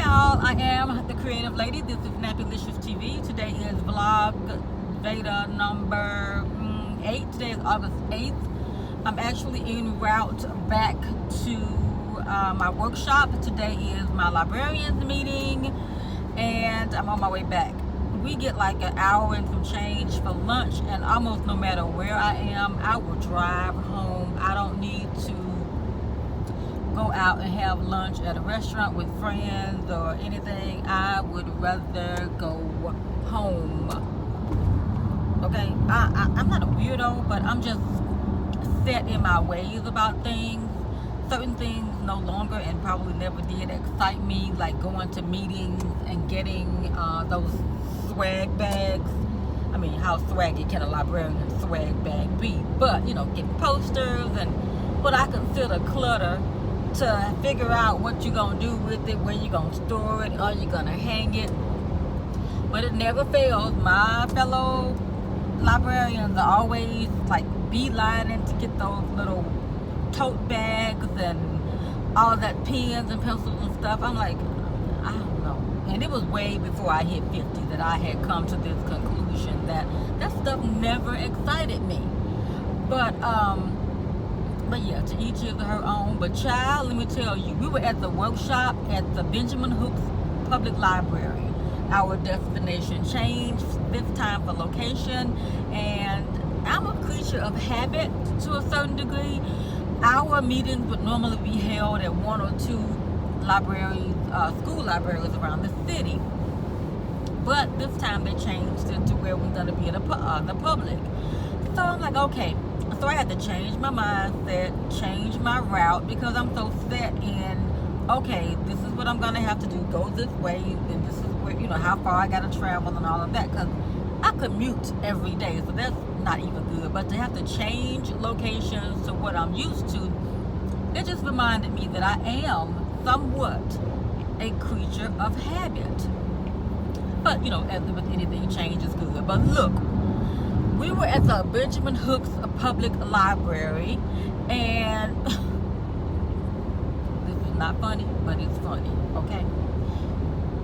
y'all, I am the creative lady. This is Nappylicious TV. Today is vlog VEDA number 8. Today is August 8th. I'm actually en route back to my workshop. Today is my librarians meeting and I'm on my way back. We get like an hour and some change for lunch, and almost no matter where I am, I will drive home. I don't need to go out and have lunch at a restaurant with friends or anything. I would rather go home. Okay, I'm not a weirdo, but I'm just set in my ways about things. Certain things no longer, and probably never did, excite me, like going to meetings and getting those swag bags. I mean, how swaggy can a librarian swag bag be? But, you know, getting posters and what I consider clutter, to figure out what you're going to do with it, where you're going to store it, or you're going to hang it. But it never fails. My fellow librarians are always like beelining to get those little tote bags and all that, pens and pencils and stuff. I'm like, I don't know. And it was way before I hit 50 that I had come to this conclusion that that stuff never excited me. But yeah, to each is her own. But child, let me tell you, we were at the workshop at the Benjamin Hooks Public Library. Our destination changed this time for location, and I'm a creature of habit to a certain degree. Our meetings would normally be held at one or two libraries, school libraries around the city. But this time they changed it to where we're going to be in the public. So I'm like, okay. So I had to change my mindset, change my route, because I'm so set in, okay, this is what I'm going to have to do. Go this way, and this is where, you know, how far I got to travel and all of that. Because I commute every day, so that's not even good. But to have to change locations to what I'm used to, it just reminded me that I am somewhat a creature of habit. But, you know, as with anything, change is good. But look, we were at the Benjamin Hooks Public Library, and this is not funny, but it's funny, okay?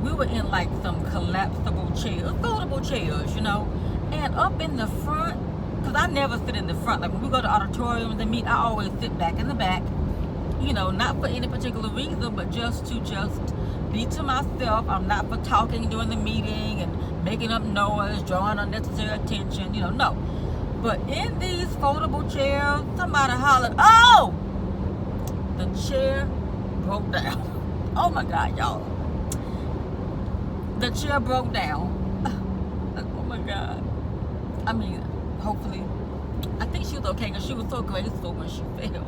We were in like some collapsible chairs, foldable chairs, you know, and up in the front, because I never sit in the front. Like when we go to auditoriums and meet, I always sit back in the back, you know, not for any particular reason, but just to be to myself. I'm not for talking during the meeting and making up noise, drawing unnecessary attention, you know, no. But in these foldable chairs, somebody hollered, oh! The chair broke down. Oh my God, y'all. The chair broke down. Oh my God. I mean, hopefully, I think she was okay, because she was so graceful when she fell.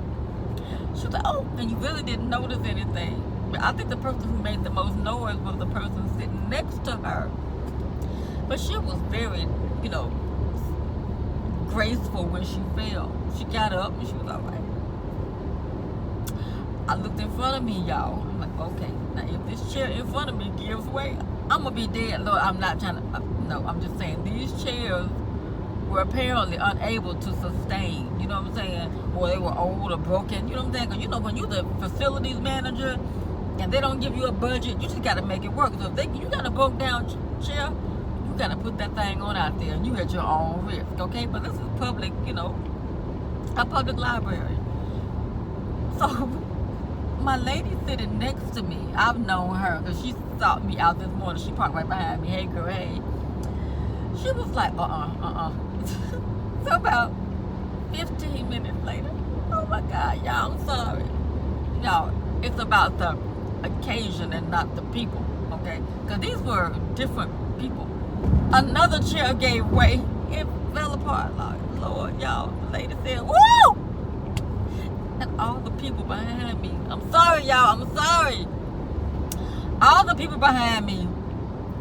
She was like, oh, and you really didn't notice anything. But I think the person who made the most noise was the person sitting next to her. But she was very, you know, graceful when she fell. She got up and she was all right. I looked in front of me, y'all. I'm like, okay, now if this chair in front of me gives way, I'm going to be dead. Lord, I'm not trying to, no, I'm just saying these chairs were apparently unable to sustain, you know what I'm saying? Or they were old or broken, you know what I'm saying? Because, you know, when you're the facilities manager and they don't give you a budget, you just got to make it work. So if you got a broke down chair, you got to put that thing on out there, and you at your own risk, okay? But this is public, you know, a public library. So my lady sitting next to me, I've known her because she sought me out this morning. She parked right behind me. Hey, girl, hey. She was like, So about 15 minutes later, oh my God, y'all, I'm sorry. Y'all, it's about the occasion and not the people, okay? Because these were different people. Another chair gave way. It fell apart. Lord, y'all. The lady said, woo! And all the people behind me. I'm sorry, y'all. I'm sorry. All the people behind me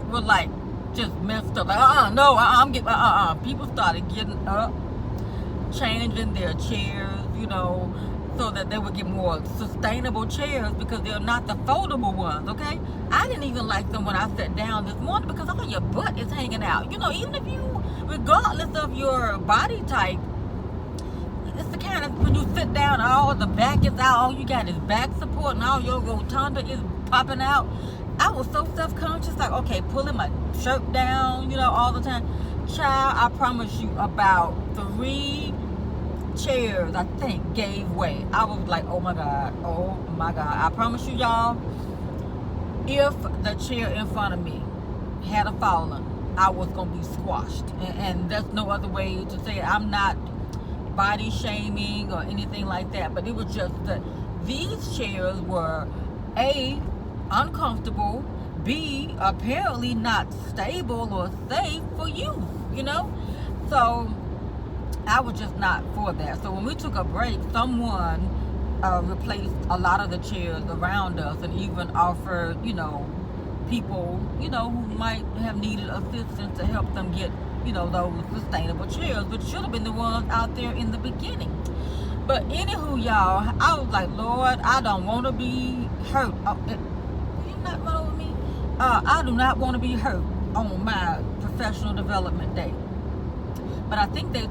were like just messed up. Like, no, I'm getting, People started getting up, changing their chairs, you know, so that they would get more sustainable chairs, because they're not the foldable ones, okay? I didn't even like them when I sat down this morning, because all your butt is hanging out. You know, even if you, regardless of your body type, it's the kind of, when you sit down, all the back is out, all you got is back support, and all your rotunda is popping out. I was so self-conscious, like, okay, pulling my shirt down, all the time. Child, I promise you, about 3 chairs, I think, gave way. I was like, oh my God. I promise you, y'all, if the chair in front of me had a fallen, I was going to be squashed. And that's no other way to say it. I'm not body shaming or anything like that, but it was just that these chairs were A, uncomfortable, B, apparently not stable or safe for use, So I was just not for that. So when we took a break, someone replaced a lot of the chairs around us and even offered, people, who might have needed assistance to help them get, those sustainable chairs, which should have been the ones out there in the beginning. But anywho, y'all, I was like, Lord, I don't want to be hurt. You not run over me? I do not want to be hurt on my professional development day. But I think they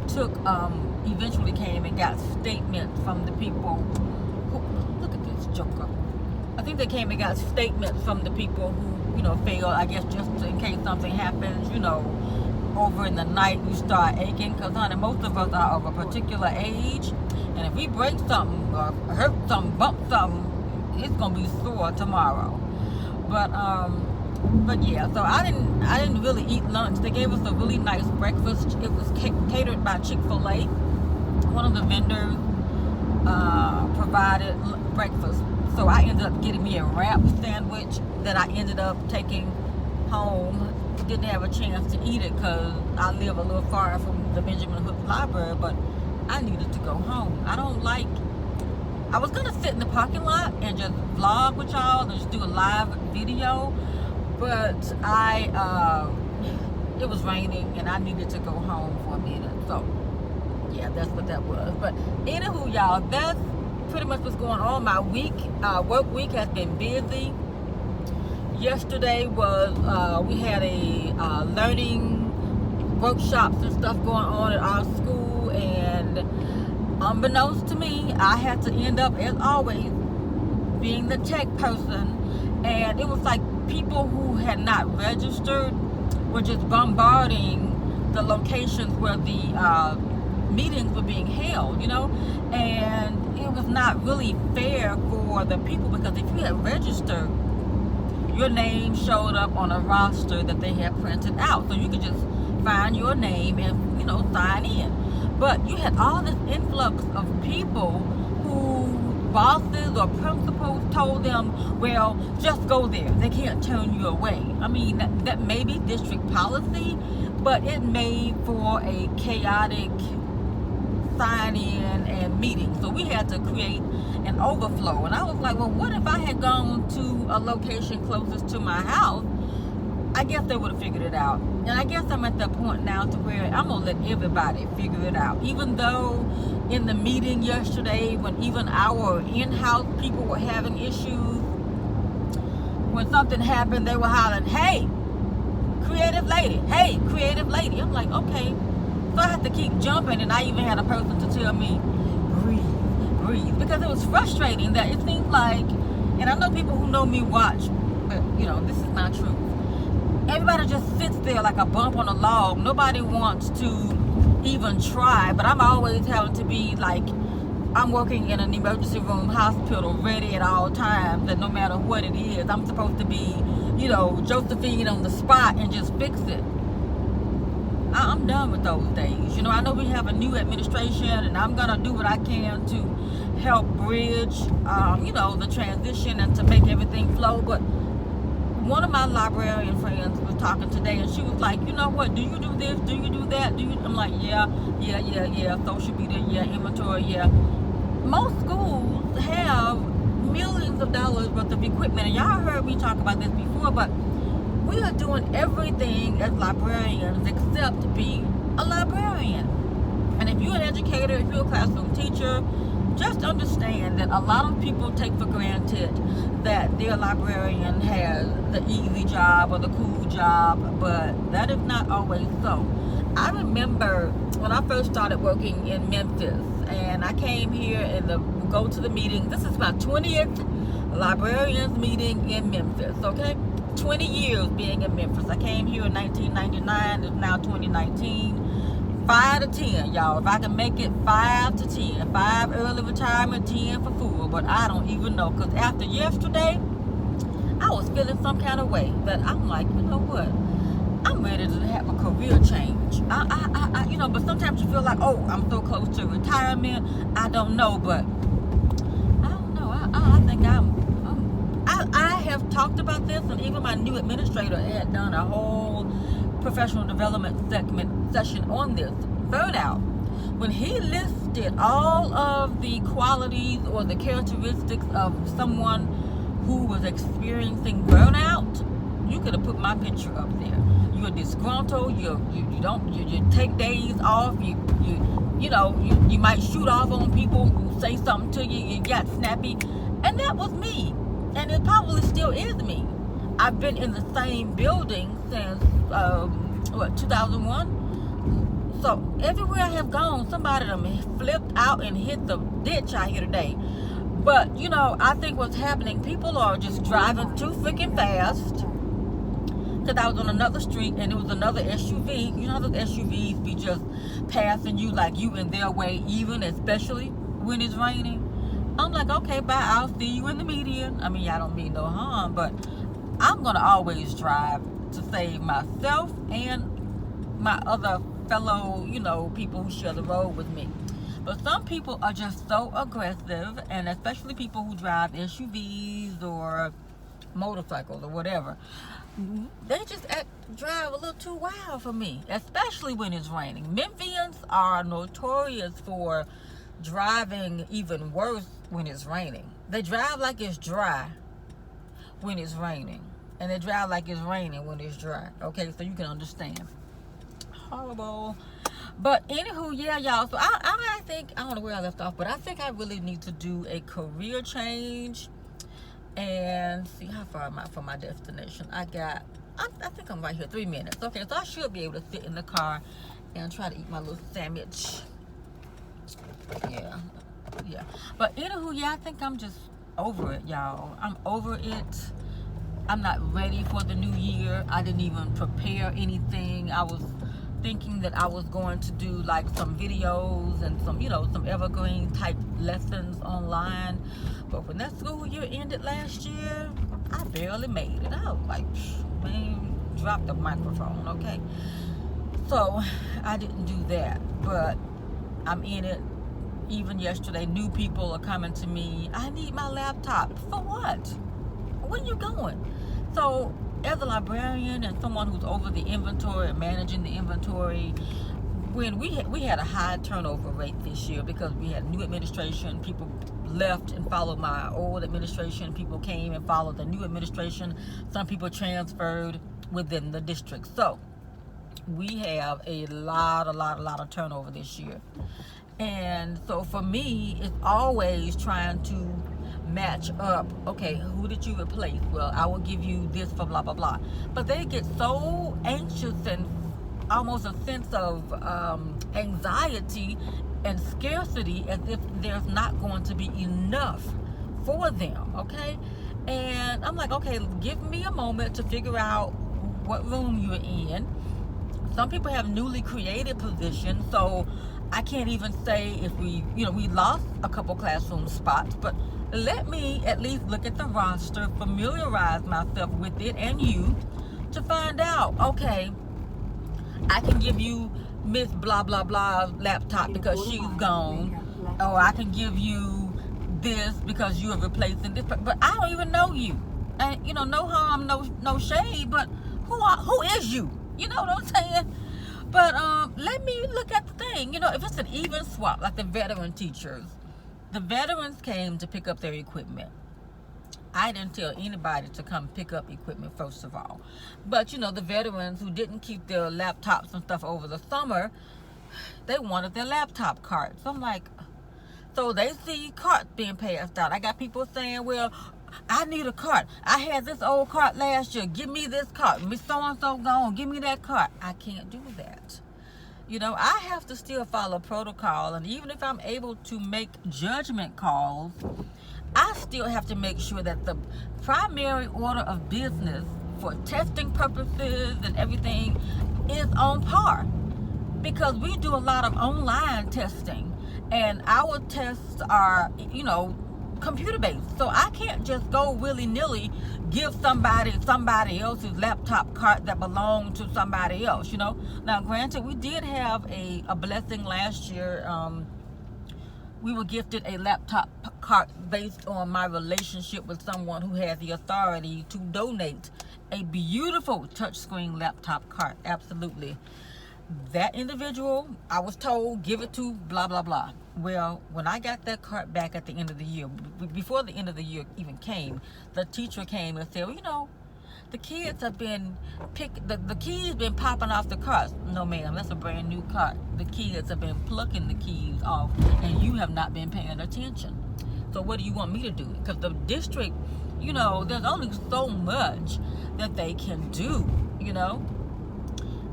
eventually came and got statements from the people who, look at this joker. I think they came and got statements from the people who, failed, I guess, just in case something happens, over in the night you start aching. Because, honey, most of us are of a particular age. And if we break something or hurt something, bump something, it's going to be sore tomorrow. But yeah, so I didn't really eat lunch. They gave us a really nice breakfast. It was catered by Chick-fil-A. One of the vendors provided breakfast. So I ended up getting me a wrap sandwich that I ended up taking home. Didn't have a chance to eat it because I live a little far from the Benjamin Hook Library, but I needed to go home. I was gonna sit in the parking lot and just vlog with y'all and just do a live video, but it was raining and I needed to go home for a minute. So yeah, that's what that was. But anywho, y'all, that's pretty much what's going on. My work week has been busy. Yesterday was we had a learning workshops and stuff going on at our school, and unbeknownst to me, I had to end up, as always, being the tech person. And it was like people who had not registered were just bombarding the locations where the meetings were being held, and it was not really fair for the people, because if you had registered, your name showed up on a roster that they had printed out, so you could just find your name and sign in. But you had all this influx of people who bosses or principals told them, well, just go there, they can't turn you away. I mean, that may be district policy, but it made for a chaotic sign-in and meeting. So we had to create an overflow. And I was like, well, what if I had gone to a location closest to my house? I guess they would have figured it out. And I guess I'm at that point now to where I'm going to let everybody figure it out. Even though in the meeting yesterday, when even our in-house people were having issues, when something happened, they were hollering, hey, creative lady, hey, creative lady. I'm like, okay. So I had to keep jumping, and I even had a person to tell me, breathe, because it was frustrating that it seemed like, and I know people who know me watch, but this is not true. Everybody just sits there like a bump on a log. Nobody wants to even try, but I'm always having to be like, I'm working in an emergency room hospital, ready at all times, that no matter what it is, I'm supposed to be, Josephine on the spot and just fix it. I'm done with those days. I know we have a new administration, and I'm gonna do what I can to help bridge, the transition and to make everything flow. But one of my librarian friends was talking today, and she was like, you know what? Do you do this? Do you do that? I'm like, yeah. Social media, yeah. Inventory, yeah. Most schools have millions of dollars worth of equipment, and y'all heard me talk about this before, but we are doing everything as librarians except be a librarian. And if you're an educator, if you're a classroom teacher, just understand that a lot of people take for granted that their librarian has the easy job or the cool job, but that is not always so. I remember when I first started working in Memphis, and I came here and go to the meeting. This is my 20th librarians meeting in Memphis, okay? 20 years being in Memphis. I came here in 1999. It's now 2019. 5 to 10, y'all. If I can make it 5 to 10. 5 early retirement, 10 for full. But I don't even know. Because after yesterday, I was feeling some kind of way. That I'm like, you know what? I'm ready to have a career change. You know, but sometimes you feel like, oh, I'm so close to retirement. I don't know, but I don't know. I think I have talked about this, and even my new administrator had done a whole professional development session on this. Burnout. When he listed all of the qualities or the characteristics of someone who was experiencing burnout, you could have put my picture up there. You're disgruntled. You take days off. You might shoot off on people who say something to you. You got snappy, and that was me, and it probably still is me. I've been in the same building since 2001. So everywhere I have gone, somebody done flipped out and hit the ditch out here today. But you know, I think what's happening, people are just driving too freaking fast. Because I was on another street and it was another SUV. You know how those SUVs be just passing you like you in their way, even especially when it's raining. I'm like, okay, bye, I'll see you in the median. I mean, I don't mean no harm, but I'm going to always drive to save myself and my other fellow, you know, people who share the road with me. But some people are just so aggressive, and especially people who drive SUVs or motorcycles or whatever. They just drive a little too wild for me, especially when it's raining. Memphians are notorious for driving even worse when it's raining. They drive like it's dry when it's raining, and they drive like it's raining when it's dry. Okay, so you can understand. Horrible. But anywho, yeah, y'all. So I think, I don't know where I left off, but I think I really need to do a career change and see how far am I from my destination. I think I'm right here, 3 minutes. Okay, so I should be able to sit in the car and try to eat my little sandwich. Yeah. But anywho, yeah, I think I'm just over it, y'all. I'm over it. I'm not ready for the new year. I didn't even prepare anything. I was thinking that I was going to do like some videos and some, you know, some evergreen type lessons online. But when that school year ended last year, I barely made it. I was like, man, drop the microphone, okay? So I didn't do that, but I'm in it. Even yesterday, new people are coming to me. I need my laptop. For what? Where you going? So as a librarian and someone who's over the inventory and managing the inventory, when we had a high turnover rate this year because we had new administration, people left and followed my old administration, people came and followed the new administration, some people transferred within the district. So we have a lot of turnover this year. And so for me, it's always trying to match up. Okay, who did you replace? Well, I will give you this for blah blah blah. But they get so anxious and almost a sense of anxiety and scarcity, as if there's not going to be enough for them. Okay, and I'm like, okay, give me a moment to figure out what room you're in. Some people have newly created positions, so I can't even say if we lost a couple classroom spots, but let me at least look at the roster, familiarize myself with it and you to find out, okay, I can give you Miss blah blah blah laptop because she's gone, or I can give you this because you are replacing this, but I don't even know you. And no harm, no shade, but who is you? You know what I'm saying? But let me look at the thing. If it's an even swap, like the veteran teachers, the veterans came to pick up their equipment. I didn't tell anybody to come pick up equipment, first of all. But, the veterans who didn't keep their laptops and stuff over the summer, they wanted their laptop carts. I'm like, so they see carts being passed out. I got people saying, well, I need a cart. I had this old cart last year. Give me this cart. Miss so-and-so gone. Give me that cart. I can't do that. I have to still follow protocol. And even if I'm able to make judgment calls, I still have to make sure that the primary order of business for testing purposes and everything is on par, because we do a lot of online testing, and our tests are, computer based. So I can't just go willy-nilly give somebody else's laptop cart that belonged to somebody else. Now granted, we did have a blessing last year. We were gifted a laptop cart based on my relationship with someone who has the authority to donate a beautiful touchscreen laptop cart. Absolutely. That individual, I was told, give it to blah, blah, blah. Well, when I got that cart back at the end of the year, before the end of the year even came, the teacher came and said, well, the kids have been the keys been popping off the carts. No, ma'am, that's a brand new cart. The kids have been plucking the keys off, and you have not been paying attention. So what do you want me to do? Because the district, there's only so much that they can do,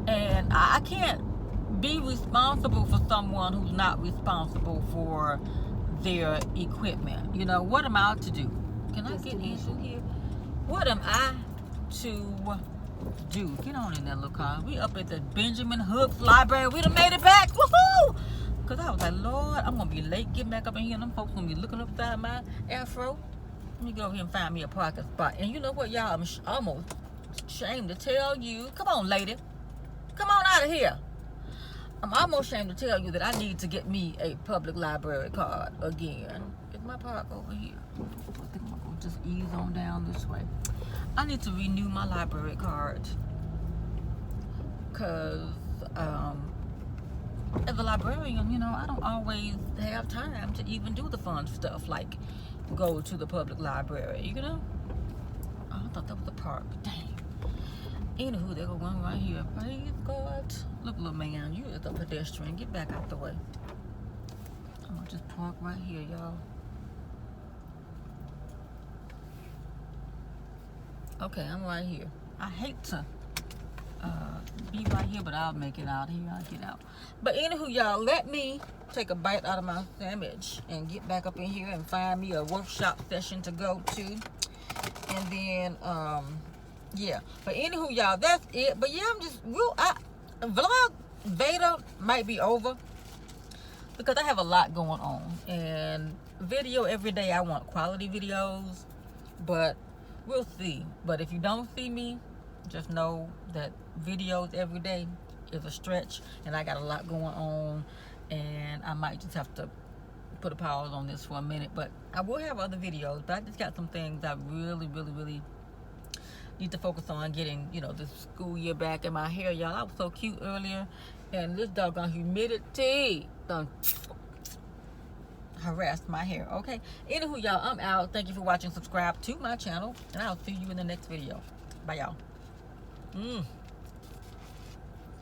and I can't be responsible for someone who's not responsible for their equipment. What am I to do? Can I get into here? What am I to do? Get on in that little car. We up at the Benjamin Hooks Library. We done made it back. Woohoo! Because I was like, Lord, I'm going to be late getting back up in here, and them folks going to be looking upside my afro. Let me go over here and find me a parking spot. And you know what, y'all? I'm almost ashamed to tell you. Come on, lady. Come on out of here. I'm almost ashamed to tell you that I need to get me a public library card again. Is my park over here? I think I'm going to just ease on down this way. I need to renew my library card. Because as a librarian, I don't always have time to even do the fun stuff like go to the public library, Oh, I thought that was a park. Dang. Anywho, they're going to run right here. Praise God. Look, little man, you is a pedestrian. Get back out the way. I'm going to just park right here, y'all. Okay, I'm right here. I hate to be right here, but I'll make it out here. I'll get out. But anywho, y'all, let me take a bite out of my sandwich and get back up in here and find me a workshop session to go to. And then, yeah. But anywho, y'all, that's it. But yeah, vlog VEDA might be over because I have a lot going on. And video every day, I want quality videos. But we'll see. But if you don't see me, just know that videos every day is a stretch, and I got a lot going on, and I might just have to put a pause on this for a minute. But I will have other videos, but I just got some things I really, really, really need to focus on getting, this school year back. In my hair, y'all, I was so cute earlier, and this doggone humidity done harassed my hair. Okay, anywho, y'all, I'm out. Thank you for watching. Subscribe to my channel, and I'll see you in the next video. Bye, y'all.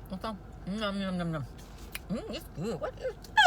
What's up? It's good. What is that?